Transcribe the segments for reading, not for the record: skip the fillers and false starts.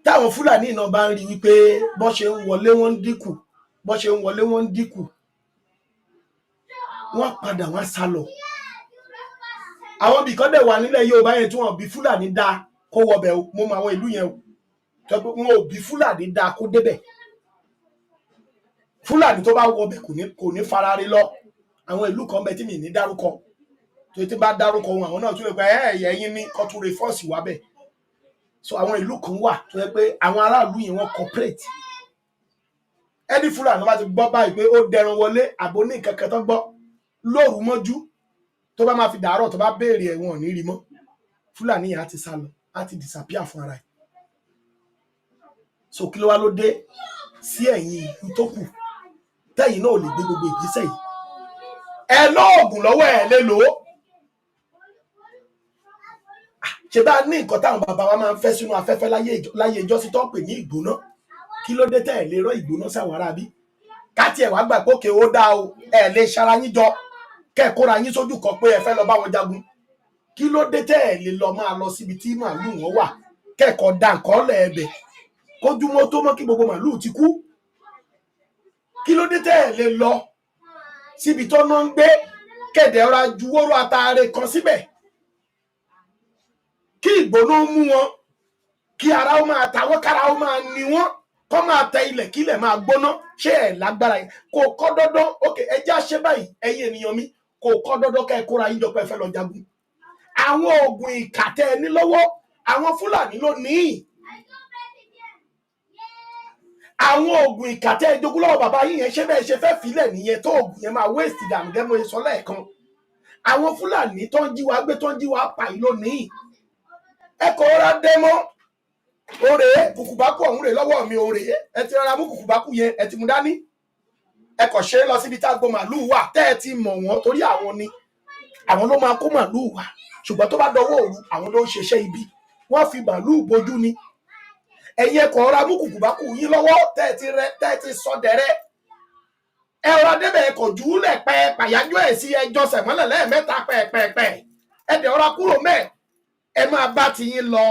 táwọn Fúlàní náà bá ń rí wípé bó ṣe ń wọlé wọ́n ń dínkù bó ṣe ń wọlé wọ́n ń dínkù wọ́n padà wọ́n sá lọ. Àwọn ibì kan dẹ̀ wà nílẹ̀ Yorùbá yẹn tí wọ́n bí Fúlàní dá kó wọbẹ̀ o, mo mọ àwọn ìlú yẹn o tó pé wọn ò bí Fúlàní dá kó débẹ̀. Fúlàní tó bá wọbẹ̀ kò ní farare lọ. Àwọn ìlú kan bẹ tí mi ní dárúkọ tó ti bá dárúkọ wọn àwọn náà tún lè pa ẹ̀yìn ní kó tún reinforce wá bẹ̀. So àwọn ìlú kan wà tó yẹ pé àwọn aráàlú yẹn wọ́n cooperate. Ẹni Fúlàní bá ti gbọ́ báyìí pé ó dẹran wọlé àbò ní nǹkan kan tó gbọ́ lóru mọ́jú tó bá máa fi dàárọ̀ tó bá béèrè ẹ̀wọ̀n ní rí mọ́ Fúlàní yẹn á ti sá lọ á ti disappear fún ara ẹ̀. So kí ló wá ló dé sí ẹ̀yìn ìlú tó kù tẹ́yìn náà ò lè gbé gbogbo ìgbésẹ̀ yìí. Ẹ lóògùn lọ́wọ́ ẹ̀ lè lò ó. Ṣé bá ní nǹkan táwọn bàbá wa máa ń fẹ́ sínú afẹ́fẹ́ láyé ìjọ́sí tó ń pè ní ìgbóná kí ló dé tẹ́ ẹ̀ lè rọ́ ìgbóná sáwọn ará bí? Ká tiẹ̀ wá gbà pé òkè ó dá o ẹ̀ lè ṣara yín jọ kẹ́ẹ̀kóra yín sójú kan pé ẹ fẹ́ lọ bá wọn jagun. Kí ló dé tẹ́ ẹ̀ lè lọ máa lọ síbi tí màálù wọn wà kẹ́ẹ̀kọ́ da nǹkan lẹ̀ ẹ̀bẹ̀ kójúmọ́ tó mọ́ kí gbogbo màálù ti kú? Kí ló dé tẹ́ ẹ̀ lè lọ síbi tó náà ń gbé kẹ̀dẹ̀ ọ̀ra ju wóró ataare kan síbẹ̀ kí ìgbóná mú wọn kí ara ó máa ta wọ́n kára ó máa ní wọ́n kọ́ máa tẹ ilẹ̀ kí ilẹ̀ máa gbóná? Ṣé ẹ̀ lágbára yẹn? Kò kọ́ dandan òkè ẹjẹ́ àṣẹ báyìí ẹ̀yin ènìyàn mi kò kọ́ dandan ká ẹ kóra yín jọ pé ẹ fẹ́ lọ jagun. Àwọn oògùn ìkàtẹ́ ẹni lọ́wọ́ àwọn Fúlàní ló ní. Àwọn oògùn ìkàtẹ́ ìjogún lọ́wọ́ bàbá yín yẹn ṣé bẹ́ẹ̀ ṣe fẹ́ filẹ̀ nìyẹn tó oògùn yẹn máa waste dànù gẹ́gẹ́ bí mo sọ lẹ́ẹ̀kan. Àwọn Fúlàní tó ń jí wa gbé tó ń jí wa pa yìí lónìí. Ẹ kò rọra dé mọ́ òrè kùkùbákù ọ̀hún rè lọ́wọ́ mi òrè ẹ ti rọra mú kùkùbákù yẹn ẹ ti mú dání. Ẹ kò ṣe é lọ síbi tá a gbọ́ màlúù wà tẹ́ ẹ ti mọ̀ wọ́n torí àwọn ni àwọn ló máa kó màlúù wá ṣùgbọ́n tó bá dọwọ́ òru àwọn ló ń ṣiṣẹ́ ibi wọ́n fi màlúù bojú ni. Ẹ̀yin ẹ kò rọra mú kùkùbákù yín lọ́wọ́ tẹ́ ẹ ti sọ dẹ̀rẹ́ ẹ rọra débẹ̀ ẹ kò jù ú lẹ̀ pẹ́ pàyájọ́ ẹ̀ sí ẹjọ́ sẹ̀mọ́lẹ̀ lẹ́ẹ̀mẹ́ta pẹ́ẹ́pẹ́ẹ́pẹ́ ẹ dẹ̀ rọra kúrò mẹ́ẹ̀ ẹ máa bá ti yín lọ.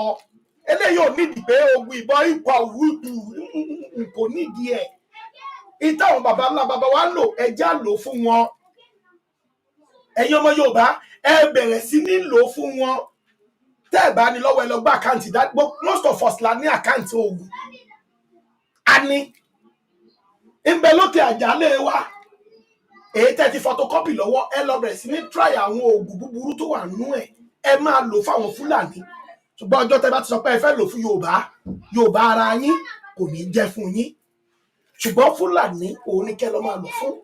Eléyìí ò nídìí pé ogun ìbọn ipò òwúdù kò nídìí ẹ̀. Ìtàwọn bàbá ńlá bàbá wa lò ẹjá lò fún wọn. Ẹ̀yin ọmọ Yorùbá ẹ bẹ̀rẹ̀ sí ní lò fún wọn. Tẹ́ ẹ̀ bá ní lọ́wọ́ ẹ lọ gbá àkáǹtì most of us la ní àkáǹtì ogun. A ní ń bẹ lókè àjálẹ̀ wa èyí tẹ́ ti photocopy lọ́wọ́ ẹ lọ bẹ̀rẹ̀ sí ní try àwọn oògùn búburú tó wà nú ẹ̀ ẹ máa lò fáwọn Fúlàní. Ṣùgbọ́n ọjọ́ tẹ́ bá ti sọ pé ẹ fẹ́ lò fún Yorùbá ara yín kò ní jẹ́ fún yín. Ṣùgbọ́n Fúlàní òun ní kẹ́ lọ máa lò fún.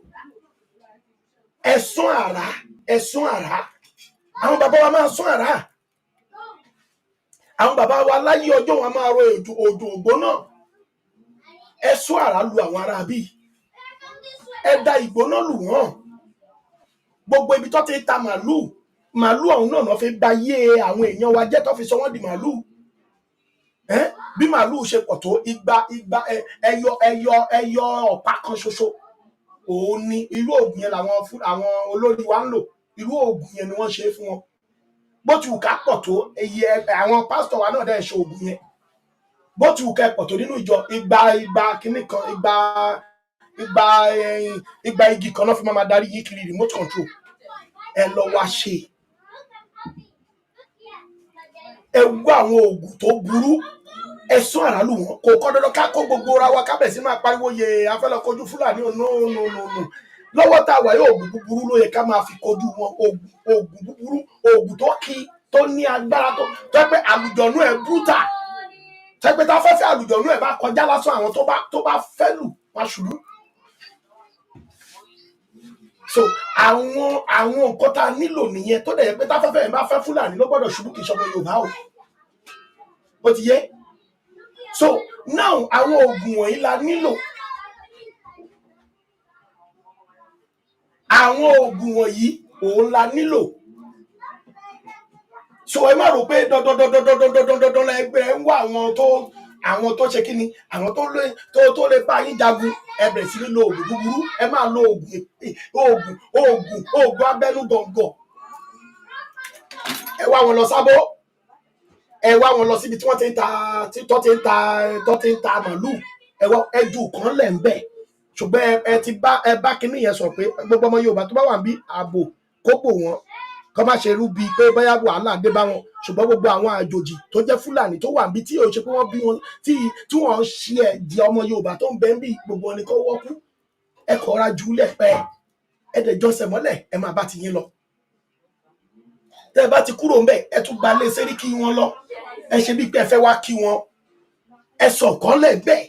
Ẹ̀sùn àrá àwọn bàbá wa máa sún àrá. Àwọn bàbá wa láyé ọjọ́ wọn máa ro òjò ògbóná. Ẹ̀sùn àrá lu àwọn ará bí. Ẹ da ìgbóná lù wọ́n. Gbogbo ibi tó ti ta màlúù ọ̀hún náà fi ba yé àwọn èèyàn wa jẹ́ tó fi sọ wọ́n di màlúù. Bí màlúù ṣe pọ̀ tó ẹyọ ọ̀pá kan ṣoṣo òun ni irú oògùn yẹn àwọn olórí wa ń lò. Irú oògùn yẹn ni wọ́n ṣe fún wọn. Bó ti wù ká pọ̀ tó àwọn pásítọ̀ wa náà dẹ̀ ṣe oògùn yẹn. Bó ti wù ká pọ̀ tó nínú ìjọ igba kínní kan igba igi kan náà fi máa darí yí kiri remote control. Ẹ lọ wá ṣe. Ẹ wá àwọn oògùn tó burú ẹ̀sùn àrálù wọn kò kọ́ dandan ká kó gbogbo ra wa kábẹ̀ sí máa pariwo yẹ afẹ́lẹ́ kojú Fúlàní no. Lọ́wọ́ tá a wà yóò oògùn búburú ló yẹ ká máa fi kojú wọn. Oògùn búburú oògùn tó ní agbára tó pé àlùjọ̀nú ẹ̀ brutal tó pé tá a fẹ́fẹ́ àlùjọ̀nú ẹ̀ bá kọjá lásán àwọn tó bá fẹ́ lù wá ṣubú. So àwọn nǹkan tá a nílò nìyẹn tó dẹ̀ yẹ pé tá a fẹ́fẹ́ ẹ̀ bá fẹ́ Fúlàní ló gbọ́dọ̀ ṣubú kì í ṣọmọ Yorùbá o. Ó ti yé. So now àwọn oògùn wọ̀nyí la nílò. Àwọn oògùn wọ̀nyí òun la nílò. So ẹ má rò pé dandan ẹgbẹ́ ń wá àwọn tó ṣe kíni àwọn tó lè bá yín jagun ẹ bẹ̀rẹ̀ sí ní lo oògùn búburú ẹ máa lo oògùn abẹ́nú gọ̀ǹgọ̀. Ẹ wá wọn lọ sábó ẹ wá wọn lọ síbi tí wọ́n ti ń ta màlúù, ẹ ju kan lẹ̀ ń bẹ̀. Ṣùgbọ́n ẹ bá kinní yẹn sọ pé gbogbo ọmọ Yorùbá tó bá wà ń bí ààbò kó bò wọ́n, kọ́ má ṣe rú bíi pé bóyá wàhálà dé bá wọn. Ṣùgbọ́n gbogbo àwọn àjòjì tó jẹ́ Fúlàní tó wà ń bí tí ò ṣe pé wọ́n bí wọn tí wọ́n ṣe ẹ̀dì ọmọ Yorùbá tó ń bẹ ń bí, gbogbo ni kó wọ́kú. Ẹ kọ́ra jùlẹ̀ pẹ́ ẹ dẹ̀ jọ́sẹ̀ mọ́lẹ̀, ẹ máa bá ti yín lọ. Tẹ́ ẹ bá ti kúrò ńbẹ̀, ẹ tún gba ilé Sẹ́ríkì wọn lọ, ẹ ṣe bíi pé ẹ fẹ́ wá kí wọn, ẹ sọ̀kan lẹ̀ bẹ́ẹ̀,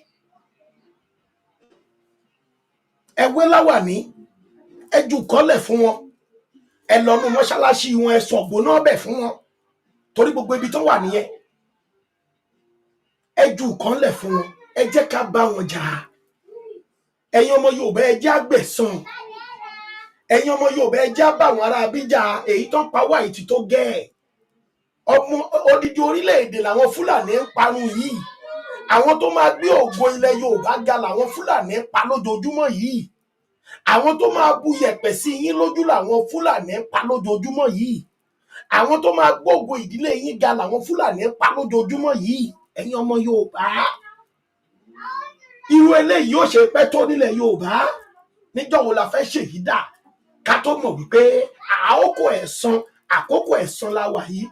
ẹ wé láwàní, ẹ jù kọ́lẹ̀ fún wọn, ẹ lọ́nu mọ́ṣáláṣí wọn, ẹ sọ̀gbọ́n náà bẹ̀ fún wọn, torí gbogbo ibi tó wà nìyẹn. Ẹ jù kọ́lẹ̀ fún wọn, ẹ jẹ́ ká bá wọn jà. Ẹ̀yin ọmọ Yorùbá ẹ jẹ́ àgbẹ̀san. Ẹ̀yin ọmọ Yorùbá ẹ jẹ́ àbàwọn ará Abíjà, èyí tó ń pa wá ìtì tó gẹ́ ẹ̀. Ọmọ odidi orílẹ̀-èdè làwọn Fúlàní ń parun yìí. Àwọn tó máa gbé ògo ilẹ̀ Yorùbá ga làwọn Fúlàní ń pa lójoojúmọ́ yìí. Àwọn tó máa bu yẹ̀pẹ̀ sí yín lójú làwọn Fúlàní ń pa lójoojúmọ́ yìí. Àwọn tó máa gbógo ìdílé yín ga làwọn Fúlàní ń pa lójoojúmọ́ yìí. Ẹ̀yin ọmọ Yorùbá, irú eléyìí yóò ṣe pẹ́ tó nílẹ̀ Yorùbá. Níjọ́ wo la fẹ́ ṣèyí dà ká tó mọ̀ wípé àkókò ẹ̀san la wà yìí.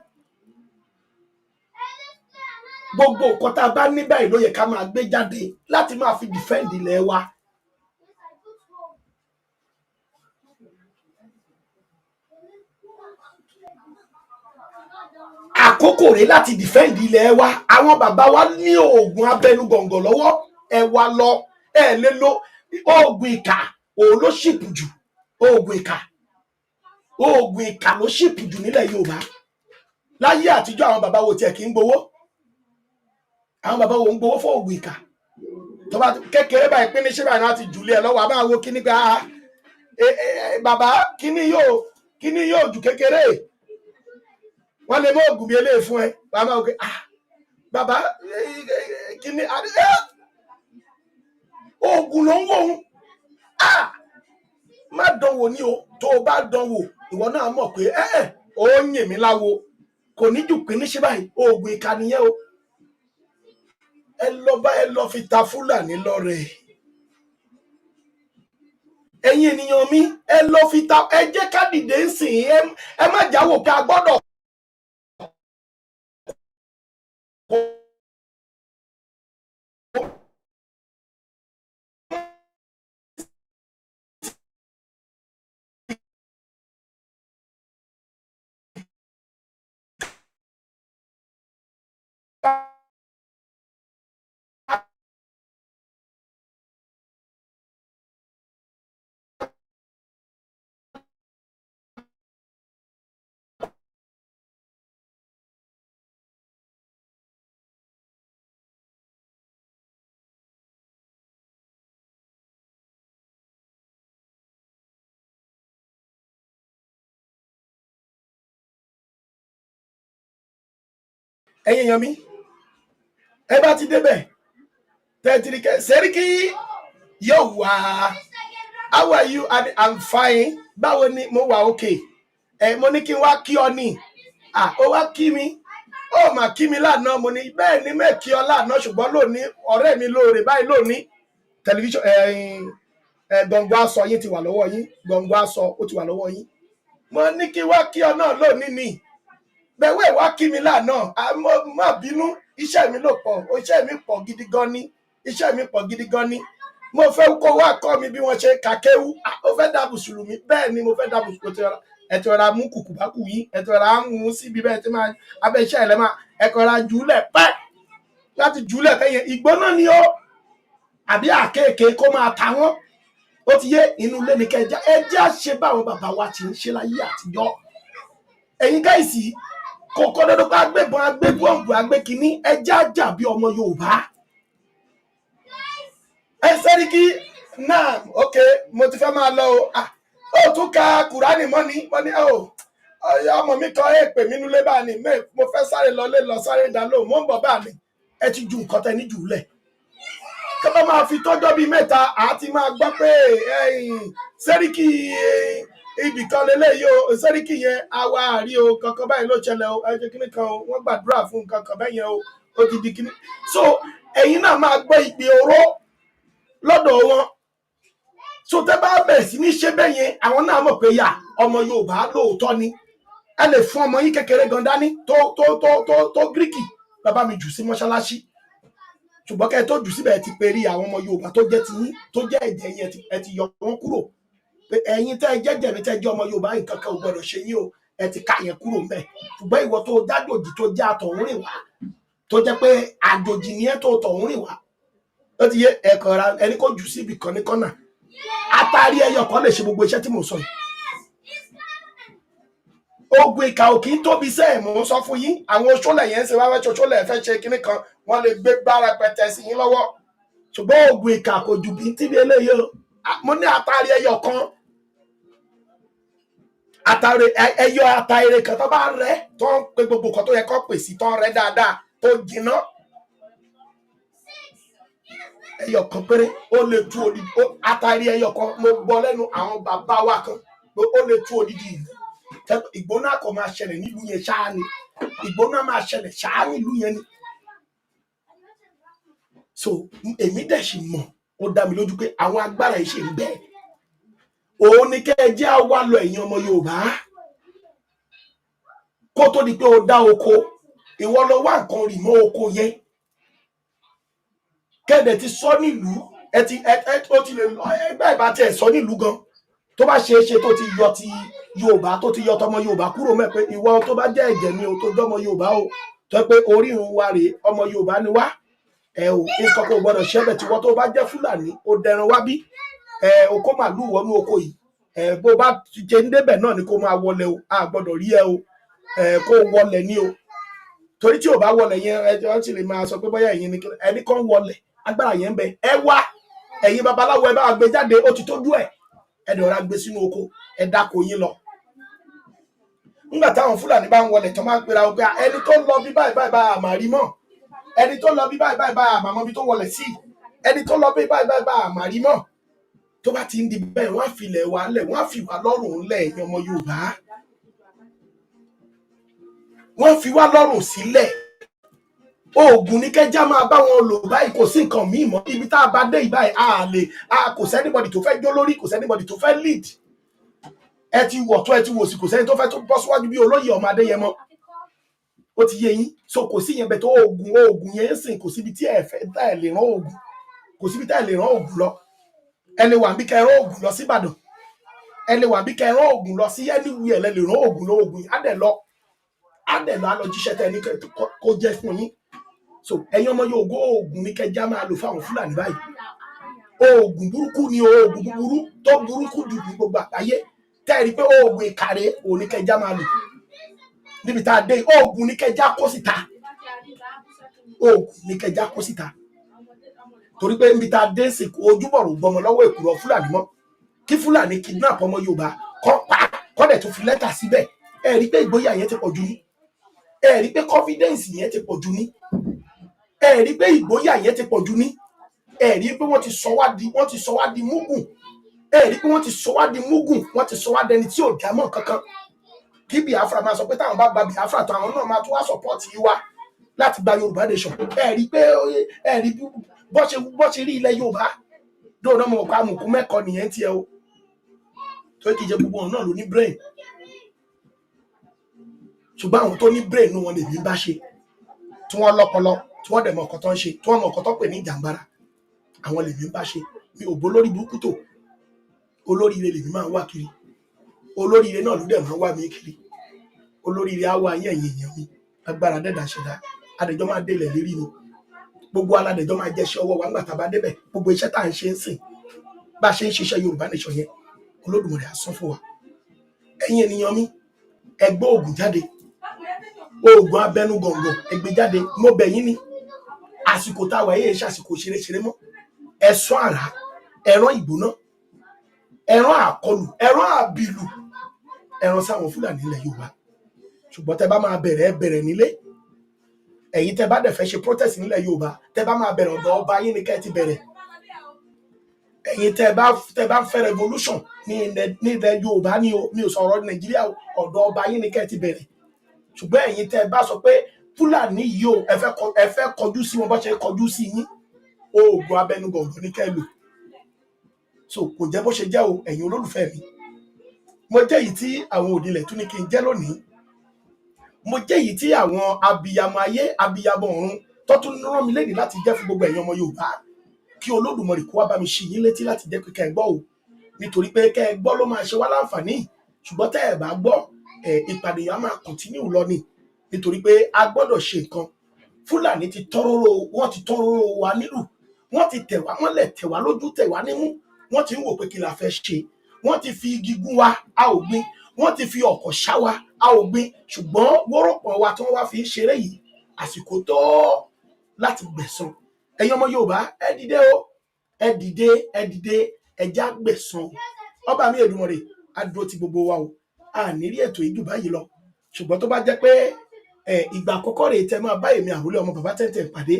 Gbogbo nǹkan tá a bá ní báyìí ló yẹ ká máa gbé jáde láti máa fi defend ilẹ̀ wa. Àkókò rèé láti defend ilẹ̀ wa. Àwọn bàbá wa ní oògùn abẹnugọ̀ngọ̀ lọ́wọ́, ẹ wá lọ, ẹ lè lo oògùn ìkà, òun ló ṣìpù jù. Oògùn ìkà ló ṣìpù jù nílẹ̀ Yorùbá. Láyé àtijọ́ àwọn bàbá wo tiẹ̀ kì í gbowó. Àwọn bàbá wo ń gbowó fún oògùn ìkà. Tó bá kékeré báyìí pín ní ṣé báyìí láti jùlé ẹ lọ́wọ́, àbá wo kíní gba bàbá kíní yóò jù kékeré. Wọ́n lè mú oògùn bí eléyìí fún ẹ, bàbá òkè bàbá kíní oògùn ló ń wò ó. Má dánwò ní o, tó o bá dánwò ìwọ náà mọ̀ pé ó ń yìn mí láwo, kò ní jù pín ní ṣé báyìí, oògùn ìkà nìyẹn o. Ẹ lọ fi ta Fúlàní lọ́rẹ. Ẹ̀yin ènìyàn mi, ẹ lọ fi ta, ẹ jẹ́ ká dìde ń sìn, ẹ má jáwọ́ pé a gbọ́dọ̀ ẹ̀yin èèyàn mi, ẹ bá ti débẹ̀ tẹ́tìrìkẹ́ Sẹ́ríkì yóò wá. How are you? I'm fine. Báwo ni mo wà okay? Mo ní kí n wá kí ọ ní. Ó wá kí mi, ó mà kí mi lánàá. Mo ní bẹ́ẹ̀ ni mẹ́ẹ̀kí ọ lánàá, ṣùgbọ́n lónìí ọ̀rẹ́ mi lóore báyìí lónìí. Tẹlifíṣọ̀n gbọ̀ngbọ̀n aṣọ yín ti wà lọ́wọ́ yín, gbọ̀ngbọ̀n aṣọ ó ti wà lọ́wọ́ yín. Mo ní kí n wá kí ọ náà lónìí ni. Bẹ̀wẹ̀ wá kí mi lánàá, má bínú, iṣẹ́ mi ló pọ̀, iṣẹ́ mi pọ̀ gidi gan ni, mo fẹ́ kó wá kọ́ mi bí wọ́n ṣe kàkéwú. Ó fẹ́ dá Mùsùlùmí, bẹ́ẹ̀ ni mo fẹ́ dá Mùsùlùmí. Ẹ ti rọra mú kùkù bá kù yín, ẹ ti rọra mú síbi bẹ́ẹ̀ tí máa abẹ́ iṣẹ́ ẹ̀ lẹ́mà, ẹ kọ́ra jùlẹ̀ pẹ́ láti jùlẹ̀ kẹ́yìn ìgbóná ni ó àbí àkéèké kó máa ta wọ́n. Ó ti yé inú ilé ní kẹjá, ẹ jẹ́ àṣẹ báwọn bàbá wa ti ń ṣe láyé àtijọ́. Ẹ̀yin gáìsì kò kọ́ dandan pé agbébọn agbébọ̀ǹbù agbékiní, ẹ jẹ́ àjà bí ọmọ Yorùbá. Sẹ́ríkì náà ok, mo ti fẹ́ máa lọ o. Ó tún ka Kùránì mọ́ ni ọmọ mi kan èpè mi nulẹ̀ bá ní mo fẹ́ sáré lọ sáré dá lóhùn, mo ń bọ̀ bá ní. Ẹ ti ju nǹkan tẹ ní jù lẹ̀. Kí wọ́n máa fi tọ́jọ́ bíi mẹ́ta àti máa gbọ́ pé Sẹ́ríkì ibì kan lélẹ́yìí o Sẹ́ríkì yẹn àwa àrí o kankan báyìí ló ṣẹlẹ̀ o ẹjẹ kíní kan o wọ́n gbàdúrà fún kankan bẹ́ẹ̀ yẹn o ó ti di kíní. So ẹ̀yin náà máa gbọ́ ìpè oró lọ́dọ̀ wọn. So tẹ́ bá bẹ̀rẹ̀ sí ní ṣe bẹ́ẹ̀ yẹn àwọn náà mọ̀ pé yà ọmọ Yorùbá lóòótọ́ ni ẹ lè fún ọmọ yín kékeré gan dání tó gíríkì bàbá mi jù sí mọ́ṣáláṣí ṣùgbọ́n kẹ́ ẹ tó jù síbẹ̀ ẹ ti perí àwọn ọmọ Yorùbá tó jẹ́ tiyín tó jẹ́ ẹ̀jẹ̀ yẹn ẹ ti yọ wọn kúrò pé ẹ̀yin tẹ́ ẹ jẹ́jẹ̀ mi tẹ́ ẹ jẹ́ ọmọ Yorùbá nǹkan kan ò gbọdọ̀ ṣe yín o ẹ ti ká yẹn kúrò ńbẹ̀ ṣùgbọ́n ìwọ tó jájòjì tó jẹ́ àtọ̀húnrìn wá tó jẹ́ pé àjòjì ni ẹ tó tọ̀húnrìn wá ó ti yé ẹ̀kọ́ ra ẹni kó jù síbi kan ní kọ́nà àtàrí ẹyọ kan lè ṣe gbogbo iṣẹ́ tí mo sọ yìí. Ogun ìkà ò kì í tóbi sẹ́ẹ̀ mò ń sọ fún yín àwọn oṣólẹ̀ yẹn ń ṣe wáwẹ́ ṣoṣólẹ̀ fẹ́ ṣe kinní kan wọ́n lè gbé gbára pẹ̀tẹ́ sí yín lọ́wọ́ ṣùgbọ́n ogun ìkà kò jù bí tíbi eléyìí o mo ní àtàrí ẹyọ kan àtàrí ẹyọ àtàrí kan tó bá rẹ tó ń pe gbogbo kan tó yẹ kó pèsè tó ń rẹ dáadáa tó jìnnà ẹyọ kan péré ó lè tú odidi àtàrí ẹyọ kan mo gbọ́ lẹ́nu àwọn bàbá wa kan ó lè tú odidi yìí ìgbóná kò máa ṣẹlẹ̀ nílùú yẹn ṣáá ni ìgbóná máa ṣẹlẹ̀ ṣáá nílùú yẹn ni. So èmi dẹ̀ sì mọ̀ ó dá mi lójú pé àwọn agbára yìí ṣe ń bẹ́ẹ̀ òun ni kẹ́ ẹ jẹ́ àwa lọ ẹ̀yin ọmọ Yorùbá kó tó di pé o dá oko ìwọ lọ wá nǹkan rì mọ́ oko yẹn kẹ́ẹ̀dẹ̀ ti sọ nílùú ẹ ti lè lọ ẹgbẹ́ ìbá tiẹ̀ sọ nílùú gan tó bá ṣe é ṣe tó ti yọ ti Yorùbá tó ti yọ tọmọ Yorùbá kúrò mẹ́ pé ìwọ tó bá jẹ́ ẹ̀jẹ̀ ni o tó jọmọ Yorùbá o tó pé orírun wa rèé ọmọ Yorùbá ni wá ẹ ò nǹkan kò gbọdọ̀ ṣẹbẹ̀ tí wọ́n tó bá jẹ́ Fúlàní o dẹran wá bí o kó màlúù wọnú oko yìí bó bá jẹ ń débẹ̀ náà ni kó máa wọlé o a gbọdọ̀ rí ẹ o kó wọlé ní o torí tí ò bá wọlé yẹn ẹ ti lè máa sọ pé bóyá ẹ̀yin ni ẹni kan wọlé agbára yẹn ń bẹ ẹ wá ẹ̀yin babaláwo ẹ bá gbé jáde ó ti tójú ẹ dọ̀ra gbé sínú oko ẹ dáko yín lọ. Nígbà táwọn Fúlàní bá ń wọlé tó máa ń pera wọn pé ẹni tó lọ bí báyìí báyìí báyìí àmà rí mọ́ ẹni tó lọ bí báyìí báyìí báyìí àmà mọ́ bí tó wọlé sí ẹni tó lọ bí báyìí báyìí báyìí àmà rí mọ́ tó bá ti ń di bẹ́ẹ̀ wọ́n á filẹ̀ wá lẹ̀ wọ́n á fi wá lọ́rùn lẹ̀ ẹ̀yin ọmọ Yorùbá wọ́n fi wá lọ́rùn sílẹ̀ oògùn ní kẹjá máa bá wọn lò báyìí kò sí nǹkan míì mọ́ ibi tá a bá dé ìbáyìí kò sẹ́nibọ̀dì tó fẹ́ jó lórí kò sẹ́nibọ̀dì tó fẹ́ lead ẹ ti wọ̀ tó ẹ ti wò sí kò sẹ́ni tó fẹ́ tó bọ́ síwájú bí olóyè ọmọ Adéyẹmọ ó ti yé yín so kò sí yẹn bẹ̀ tó oògùn yẹn ń sìn kò síbi tí ẹ fẹ́ tá ẹ lè rán oògùn kò síbi tá ẹ lè rán oògùn lọ ẹ lè wà bí kẹ rán oògùn lọ sí Ìbàdàn ẹ lè wà bí kẹ rán oògùn lọ sí anywhere lẹ lè rán oògùn lọ oògùn yìí á dẹ̀ lọ á lọ jíṣẹ́ tẹ ní kó jẹ́ fún yín. So ẹ̀yin ọmọ Yorùbá oògùn ní kẹjá máa lò fáwọn Fúlàní báyìí oògùn burúkú ni oògùn búburú tó burúkú jù ní gbogbo àgbáyé tẹ́ẹ̀rí pé oògùn ìkàrẹ́ òun ní kẹjá máa lò níbi tá a dé oògùn ní kẹjá kó síta oògùn ní kẹjá kó síta torí pé níbi tá a dé sìnkú ojúbọ̀rọ̀ gbọmọ lọ́wọ́ èkùrọ̀ Fúlàní mọ́ kí Fúlàní kidnap ọmọ Yorùbá kọ́ pa kọ́dẹ̀ tó fi lẹ́tà síbẹ̀ ẹ rí pé ìgboyà yẹn ti pọ̀ jù ní ẹ rí pé confidence yẹn ti pọ̀ jù ní ẹ rí pé ìgboyà yẹn ti pọ̀ jù ní ẹ rí pé wọ́n ti sọ wá di múgùn ẹ rí pé wọ́n ti sọ wá di múgùn wọ́n ti sọ wá dẹni tí ò dámọ̀ kankan kí Biafra máa sọ pé táwọn bá gba Biafra tó àwọn náà máa tún wá support yìí wá láti gba Yorùbá nation ẹ rí pé ẹ rí bó ṣe rí ilẹ̀ Yorùbá dóò náà mọ̀ pé àmùkù mẹ́kọ̀ọ́ nìyẹn tiẹ̀ o tó kì í jẹ gbogbo ọ̀nà ló ní brain ṣùgbọ́n àwọn tó ní brain ní wọn lè ní bá ṣe tí wọ́n lọ́pọlọ tí wọ́n dẹ̀ mọ̀ ọ̀kọ̀ tó ń ṣe tí wọ́n mọ̀ ọ̀kọ̀ tó pè ní ìjàngbara àwọn lè ní bá ṣe mi ò bó lórí burúkú tó olóríire lèmi máa ń wá kiri olóríire náà ló dẹ̀ máa ń wá mi kiri olóríire á wá yín ẹ̀yìn èèyàn mi agbára dẹ́dà ṣẹ̀dá adẹjọ́ máa délẹ̀ lérí ni gbogbo aládẹjọ́ máa jẹ́ṣẹ́ ọwọ́ wa nígbà tá a bá débẹ̀ gbogbo iṣẹ́ tá à ń ṣe ń sìn bá a ṣe ń ṣiṣẹ́ Yorùbá nation yẹn Olódùmarè á san fún wa ẹ̀yin ènìyàn mi ẹgbẹ́ oògùn jáde oògùn abẹnú gọ̀ǹgọ̀ ẹgbẹ́ jáde mo bẹ̀ yín ni àsìkò táwa yẹ ṣàsìkò ṣeréṣeré mọ́ ẹ̀sọ́ àrá ẹ̀rán ìgbóná ẹ̀rán àkọlù ẹ̀rán àbìlù ẹ̀rán sáwọn Fúlàní ilẹ̀ Yorùbá ṣùgbọ́n tẹ bá máa bẹ̀rẹ̀ nílé ẹ̀yin tẹ bá dẹ̀ fẹ́ ṣe protest nílẹ̀ Yorùbá tẹ bá máa bẹ̀rẹ̀ ọ̀dọ̀ ọba yín ni kẹ́ ti bẹ̀rẹ̀ ẹ̀yin tẹ́ bá fẹ́ revolution ní ilẹ̀ Yorùbá ní o mi ò sọ̀rọ̀ Nàìjíríà ọ̀dọ̀ ọba yín ni kẹ́ ti bẹ̀rẹ̀ ṣùgbọ́n ẹ̀yin tẹ́ bá sọ pé Fúlàní yìí o ẹ fẹ́ kọjú sí wọn bó ṣe kọjú sí yín oògùn abẹnugọ̀ngọ̀ ní kẹ́ lò so kò jẹ́ bó ṣe jẹ́ o ẹ̀yin olólùfẹ́ mi mo jẹ́ èyí tí àwọn òdìlẹ̀ tún ní kí n jẹ́ lónìí mo jẹ́ èyí tí àwọn abiyamọ ayé abiyamọ ọ̀run tó tún rán mi lédè láti jẹ́ fún gbogbo ẹ̀yin ọmọ Yorùbá kí Olódùmarè kó wá bá mi ṣí yín létí láti jẹ́ pé kẹ́ ẹ gbọ́ o nítorí pé kẹ́ ẹ gbọ́ ló máa ṣe wá láǹfààní ṣùgbọ́n tẹ́ ẹ bá gbọ́ ìpàdé yà máa kọ̀ntínú lọ ni nítorí pé a gbọ́dọ̀ ṣe nǹkan Fúlàní ti tọ́rọ́rọ́ wa nílùú wọ́n ti tẹ̀ wá mọ́lẹ̀ tẹ̀ wá lójú tẹ̀ wá nímú wọ́n ti ń wò pé kí la fẹ́ ṣe wọ́n ti fi igi gún wa a ò gbìn wọ́n ti fi ọ̀kọ̀ ṣá wa a ò gbìn ṣùgbọ́n wọ́rọ̀pọ̀ wa tí wọ́n wá fi ń ṣeré yìí àsìkò tó láti gbẹ̀san ẹ̀yin ọmọ Yorùbá ẹ dìde o ẹ dìde ẹjá gbẹ̀san ọba mi Èdùmàrè á dúró ti gbogbo wa o a ní rí ètò ìjù báyìí lọ ṣùgbọ́n tó bá jẹ́ pé ìgbà àkọ́kọ́ rèé tẹ́ máa bá èmi Àrólé ọmọ bàbá 1010 pàdé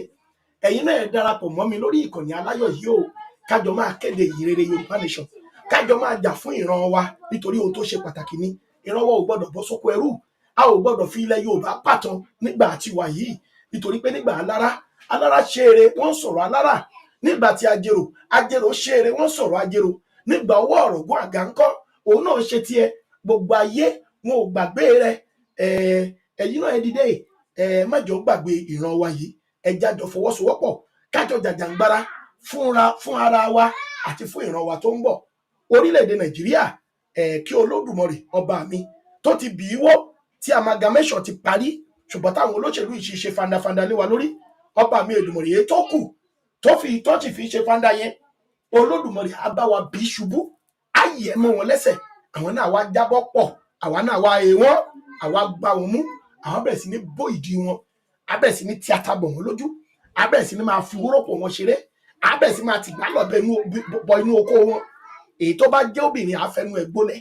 ẹ̀yin náà darapọ̀ mọ́ mi lórí ìkànnì aláyọ̀ yìí o kájọ máa kéde ìyìnrere Yorùbá nation kájọ máa jà fún ìran wa nítorí ohun tó ṣe pàtàkì ni ìran wa ò gbọ́dọ̀ bọ́ sóko ẹrú a ò gbọ́dọ̀ fi ilẹ̀ Yorùbá pàtàn nígbà àtiwà yìí nítorí pé nígbà alára ṣe eré wọ́n sọ̀rọ̀ alára nígbà tí ajérò ṣe eré wọ́n sọ̀rọ̀ ajérò nígbà ọwọ́ ọ̀rọ̀gún àga ńkọ́ òun náà ṣe tiẹ̀ gbogbo ayé wọn ò gbàgbé rẹ ẹ̀yin náà ẹ dìde má jọ gbàgbé ìran wa yìí ẹ jájọ fọwọ́sowọ́pọ̀ kájọ jàjàǹgbara fún ara wa àti fún ìran wa tó ń bọ̀ orílẹ̀-èdè Nàìjíríà kí Olódùmarè ọba mi tó ti bì í wó tí amalgamation ti parí ṣùgbọ́n táwọn olóṣèlú yìí ṣe fandafanda lé wa lórí ọba mi Èdùmàrè èyí tó kù tó ti fi ṣe fanda yẹn Olódùmarè á bá wa bí ṣubú á yẹ̀ mọ́ wọn lẹ́sẹ̀ àwọn náà wá jábọ́ pọ̀ àwa náà wá èèwọ̀n àwa gbá wọn mú àwọn bẹ̀rẹ̀ sí ní bó ìdí wọn á bẹ̀rẹ̀ sí ní tíátà bọ̀ wọn lójú á bẹ̀rẹ̀ sí ní máa fi wúrọ̀pọ̀ wọn ṣeré á bẹ̀rẹ̀ sí máa ti gbá lọ́bẹ̀ bọ inú oko wọn èyí tó bá jẹ́ obìnrin àfẹnu ẹ̀ gbólẹ̀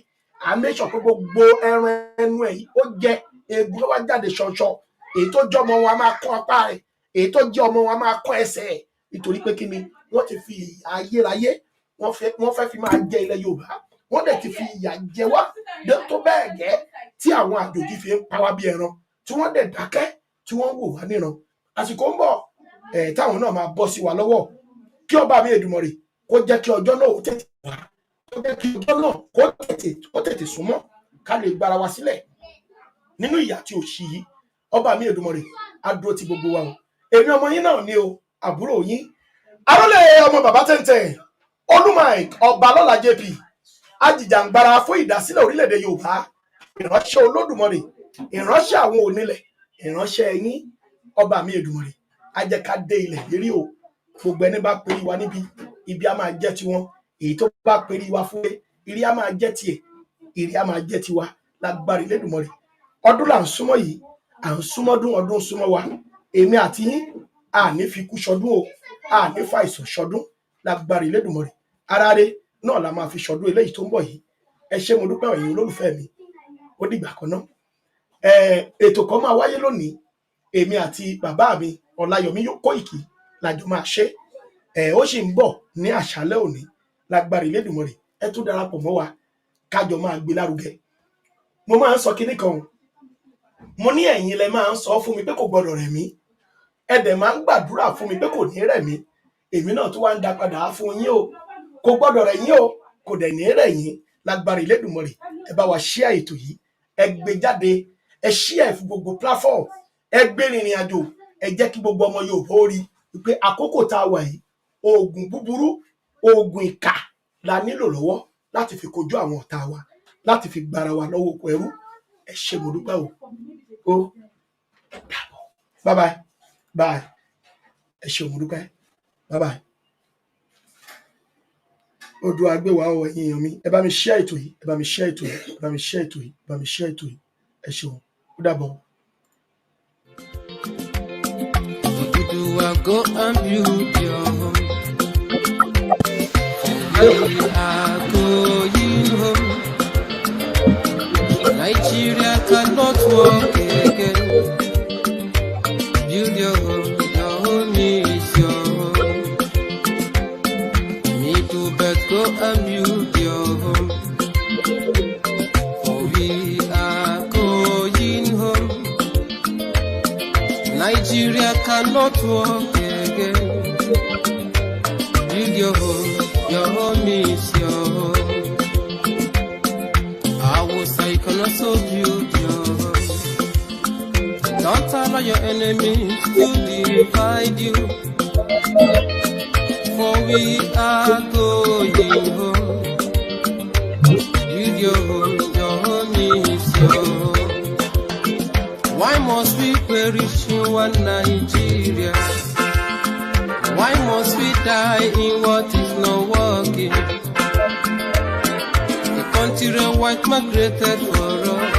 á mẹ́sàn pé gbogbo ẹran ẹnu ẹ̀ ó jẹ egun tó wá jáde ṣọṣọ èyí tó jẹ́ ọmọ wọn á máa kọ́ apá rẹ̀ èyí tó jẹ́ ọmọ wọn á máa kọ́ ẹsẹ̀ ẹ̀ nítorí pé kí ni wọ́n ti fi ayérayé wọ́n fẹ́ fi máa jẹ ilẹ̀ Yorùbá wọ́n dẹ̀ ti fi ìyà jẹ wá tó bẹ́ẹ̀ gẹ́ tí àwọn àjòjì fi ń pa wá bí ẹran tí wọ́n dẹ̀ dákẹ́ tí wọ́n wò wá níran àsìkò ń bọ̀ táwọn náà máa bọ́ sí wa lọ́wọ́ kí ọba mi Èdùmàrè kó jẹ́ kí ọjọ́ náà ó tètè wá kó jẹ́ kí ọjọ́ náà kó tètè súnmọ́ ká lè gbára wa sílẹ̀ nínú ìyà tí ò ṣí yìí ọba mi Èdùmàrè á dúró ti gbogbo wa o èmi ọmọ yín náà ni o àbúrò yín Àrólé ọmọ bàbá 1010 Olúmike Ọbalọ́lá JP ajìjàǹgbara fún ìdásílẹ̀ orílẹ̀-èdè Yorùbá ìránṣẹ́ Olódùmarè ìránṣẹ́ àwọn onílẹ̀ ìránṣẹ́ yín ọba mi Èdùmàrè á jẹ́ ká dé ilẹ̀ lérí o gbogbo ẹni bá pèrí wa níbi ibi á máa jẹ́ tiwọn èyí tó bá pèrí wa fún irí á máa jẹ́ tiẹ̀ irí á máa jẹ́ tiwa lágbára Elédùmarè ọdún là ń súnmọ́ yìí à ń súnmọ́dún ọdún súnmọ́ wa èmi àti yín à ní fi kú ṣọdún o à ní fa àìsàn ṣọdún lágbára Elédùmarè ara rẹ̀ náà la máa fi ṣọdún eléyìí tó ń bọ̀ yìí ẹ ṣé mo dúpẹ́ ẹ̀yin olólùfẹ́ mi ó dìgbà kan náà ètò kan máa wáyé lónìí èmi àti bàbá mi Ọláyọmí Kóìkì lájọ máa ṣe ó sì ń bọ̀ ní àṣálẹ́ òní lágbára Elédùmarè ẹ tún darapọ̀ mọ́ wa kájọ máa gbé lárugẹ mo máa ń sọ kinní kan mo ní ẹ̀yin lẹ máa ń sọ fún mi pé kò gbọdọ̀ rẹ̀ mí ẹ dẹ̀ máa ń gbàdúrà fún mi pé kò ní rẹ̀ mí èmi náà tún wá ń dá padà fún yín o kò gbọdọ̀ rẹ̀ yín o kò dẹ̀ ní rẹ̀ yín lágbára Elédùmarè ẹ bá wa share ètò yìí ẹ gbé jáde ẹ share fún gbogbo platform ẹ gbé rìnrìn àjò ẹ jẹ́ kí gbogbo ọmọ Yorùbá ó rí pé àkókò tá a wà yìí oògùn búburú oògùn ìkà la nílò lọ́wọ́ láti fi kojú àwọn ọ̀tá wa láti fi gbára wa lọ́wọ́ oko ẹrú ẹ ṣé mo dúpẹ́ o ó dàbọ̀ bye bye ẹ ṣé mo dúpẹ́ bye. Odò àgbéwà ọ ẹ̀yin èèyàn mi ẹ bá mi share ètò yìí ẹ bá mi share ètò yìí ẹ bá mi share ètò yìí ẹ bá mi share ètò yìí ẹ ṣeun ó dàbọ̀. Go and build your home. We are going home. Nigeria cannot walk again. Build your home is your home. Me to bet cannot walk again. Build your home is your home. I can also build your home. Don't allow your enemies to divide you, for we are going home. Build your home is your home. Why must we perish in one Nigeria? Why must we die in what is not working? The country white migrated for us.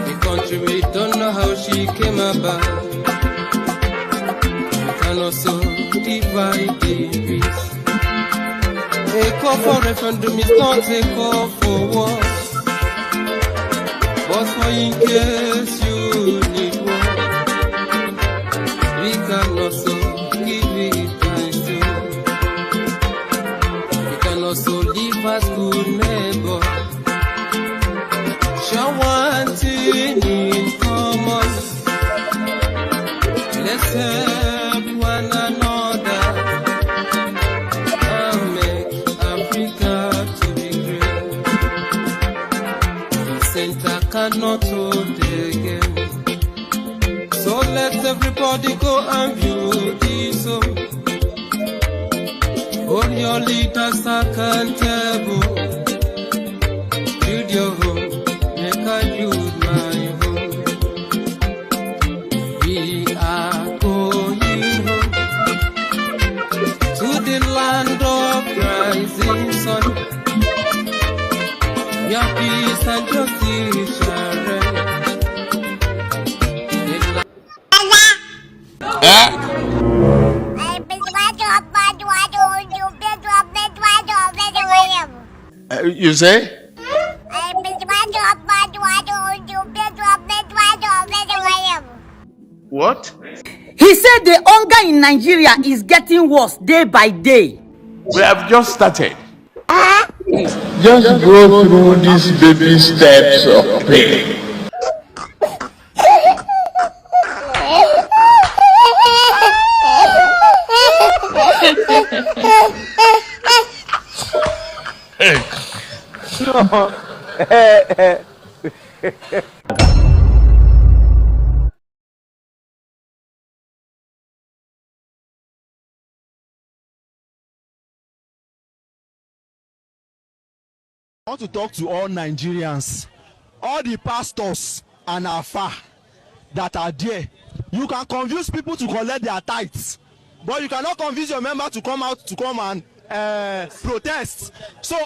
The country we don't know how she came about. We can also divide the peace. A call for referendum is not a call for war, but for in case you need one, we can also give it time to. We can also live as good neighbors. Share one thing in common. Let's help one another and make Africa to be great. The center cannot hold again. So let everybody go and view this home. Hold your leaders accountable. Build your home, make I build my home. We are going home to the land of rising sun. Your peace and justice shall reign. You say? What? He said the hunger in Nigeria is getting worse day by day. We have just started. Just go through these baby steps of pain. I want to talk to all Nigerians, all the pastors and Afa that are there. You can convince people to collect their tithes, but you cannot convince your member to come out to come and protest. So